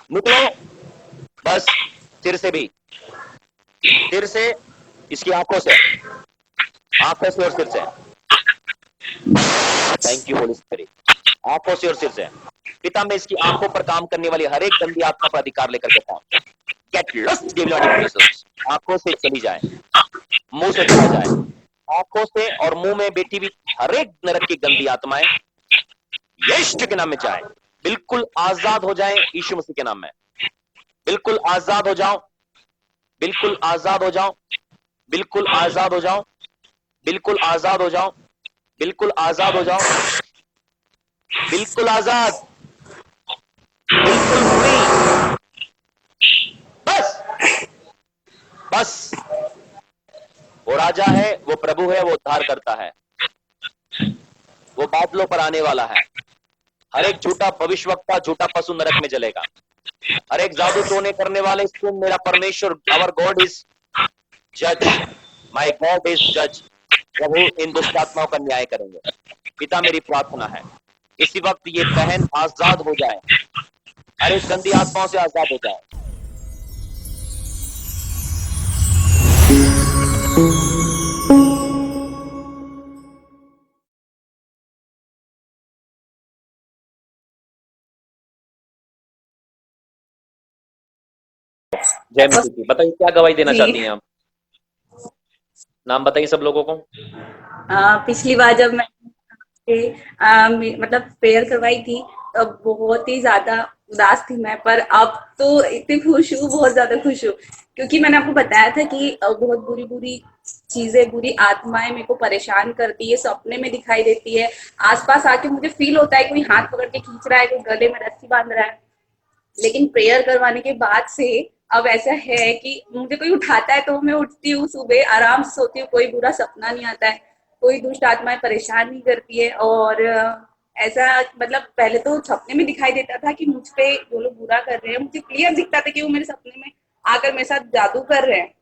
निकलो बस, सिर से भी, सिर से, इसकी आंखों से, आंखों से और सिर से। Thank you Holi spirit. आंखों से और सिर से। पिता, मैं इसकी आंखों पर काम करने वाली हर एक गंदी आत्मा पर अधिकार लेकर के था। Get lost devil manipulations. आंखों से चली जाए, मुंह से चला जाए, आंखों से और मुंह में बैठी हुई हर एक नरक की गंदी आत्माएं यीशु के नाम में जाए, बिल्कुल आजाद हो जाए यीशु मसीह के नाम में। बिल्कुल आजाद हो जाओ, बिल्कुल आजाद हो जाओ, बिल्कुल आजाद हो जाओ, बिल्कुल आजाद हो जाओ, बिल्कुल आजाद हो जाओ, बिल्कुल आजाद, बिल्कुल फ्री। बस बस, वो राजा है, वो प्रभु है, वो उद्धार करता है, वो बादलों पर आने वाला है। हर एक झूठा भविष्यवक्ता, झूठा पशु नरक में जलेगा। हर एक जादू टोने करने वाले से मेरा परमेश्वर, आवर गॉड इज जज, माय गॉड इज जज। प्रभु इन दुष्ट आत्माओं का न्याय करेंगे। पिता, मेरी प्रार्थना है इसी वक्त ये बहन आजाद हो जाए, हर एक गंदी आत्माओं से आजाद हो जाए। जय मसीह की। बताइए क्या गवाही देना जी। चाहती हैं आप? नाम बताइए सब लोगों को। पिछली बार जब मैं मतलब प्रेयर करवाई थी तब बहुत ही ज्यादा उदास थी मैं, पर अब तो इतनी खुश हूँ, बहुत ज्यादा खुश हूँ, क्योंकि मैंने आपको बताया था कि बहुत बुरी बुरी चीजें, बुरी आत्माएं मेरे को परेशान करती है, सपने में दिखाई देती है, आसपास आके मुझे फील होता है कोई हाथ पकड़ के खींच रहा है, कोई गले में रस्सी बांध रहा है। लेकिन प्रेयर करवाने के बाद से अब ऐसा है कि मुझे कोई उठाता है तो मैं उठती हूँ, सुबह आराम से सोती हूँ, कोई बुरा सपना नहीं आता है, कोई दुष्ट आत्माएं परेशान नहीं करती है। और ऐसा मतलब पहले तो सपने में दिखाई देता था कि मुझ पे जो लोग बुरा कर रहे हैं, मुझे क्लियर दिखता था कि वो मेरे सपने में आकर मेरे साथ जादू कर रहे हैं।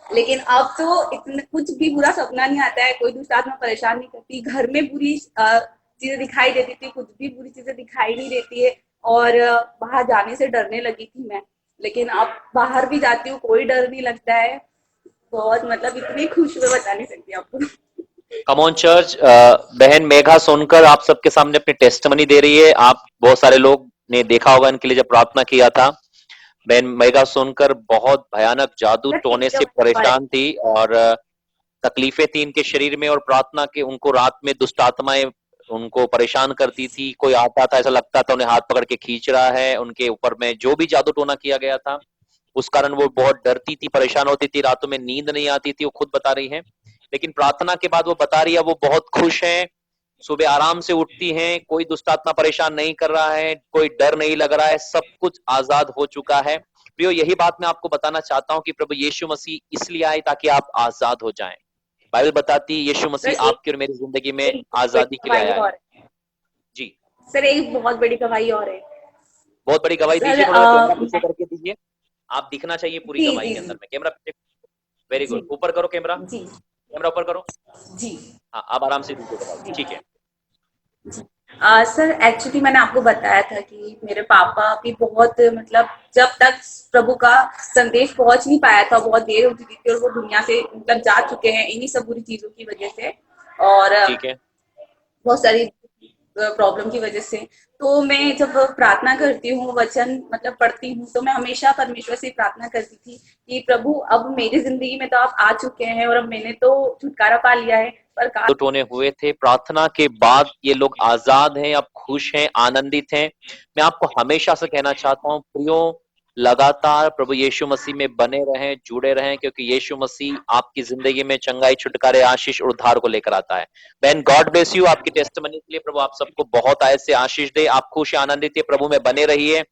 लेकिन अब तो इतना कुछ भी बुरा सपना नहीं आता है, कोई दुष्ट आत्मा परेशान नहीं करती, घर में बुरी चीजें दिखाई देती थी, कुछ भी बुरी चीजें दिखाई नहीं देती है। और बाहर जाने से डरने लगी थी मैं, लेकिन अब बाहर भी जाती हूँ, कोई डर नहीं लगता है। बहुत मतलब इतनी खुश हुए बता नहीं सकती आपको। Come on church. बहन मेघा सोनकर आप सबके सामने अपनी टेस्टमनी दे रही है। आप बहुत सारे लोग ने देखा होगा इनके लिए जब प्रार्थना किया था। बहन मेघा सोनकर बहुत भयानक जादू टोने से परेशान थी और तकलीफें थी इनके शरीर में, और प्रार्थना के उनको रात में दुष्ट आत्माएं उनको परेशान करती थी। कोई आता था, ऐसा लगता था उन्हें हाथ पकड़ के खींच रहा है। उनके ऊपर में जो भी जादू टोना किया गया था उस कारण वो बहुत डरती थी, परेशान होती थी, रातों में नींद नहीं आती थी, वो खुद बता रही है। लेकिन प्रार्थना के बाद वो बता रही है वो बहुत खुश है, सुबह आराम से उठती हैं, कोई दुष्ट आत्मा परेशान नहीं कर रहा है, कोई डर नहीं लग रहा है, सब कुछ आजाद हो चुका है। प्रियो, यही बात मैं आपको बताना चाहता हूं कि प्रभु यीशु मसीह इसलिए आए ताकि आप आजाद हो जाएं। बाइबल बताती है यीशु मसीह सर आपकी और मेरी जिंदगी में एक बड़ी आजादी के लिए गवाही आया है। और है। जी। सर एक बहुत बड़ी गवाही और है। बहुत बड़ी गवाही सर दीजिए, थोड़ा सा कैमरा पीछे करके दीजिए। आप दिखना चाहिए पूरी जी गवाही जी के जी अंदर में। कैमरा पीछे। वेरी जी गुड, ऊपर करो कैमरा, जी कैमरा ऊपर करो। जी हाँ, आप आराम से दीजिए गवाही, जी ठीक है। सर एक्चुअली मैंने आपको बताया था कि मेरे पापा भी बहुत मतलब जब तक प्रभु का संदेश पहुंच नहीं पाया था, बहुत देर हो चुकी थी और वो दुनिया से मतलब जा चुके हैं इन्हीं सब बुरी चीजों की वजह से, और ठीक है। बहुत सारी प्रॉब्लम की वजह से। तो मैं जब प्रार्थना करती हूँ, वचन मतलब पढ़ती हूँ, तो मैं हमेशा परमेश्वर से प्रार्थना करती थी कि प्रभु अब मेरी जिंदगी में तो आप आ चुके हैं और अब मैंने तो छुटकारा पा लिया है, पर जादू टोने हुए थे, प्रार्थना के बाद ये लोग आजाद हैं, अब खुश हैं, आनंदित हैं। मैं आपको हमेशा से कहना चाहता हूं प्रियो, लगातार प्रभु यीशु मसीह में बने रहें, जुड़े रहें, क्योंकि यीशु मसीह आपकी जिंदगी में चंगाई, छुटकारे, आशीष और उद्धार को लेकर आता है। बहन, गॉड ब्लेस यू। आपकी टेस्टमनी के लिए प्रभु आप सबको बहुत आयत से आशीष दे। आप खुश आनंदित प्रभु में बने रहिए।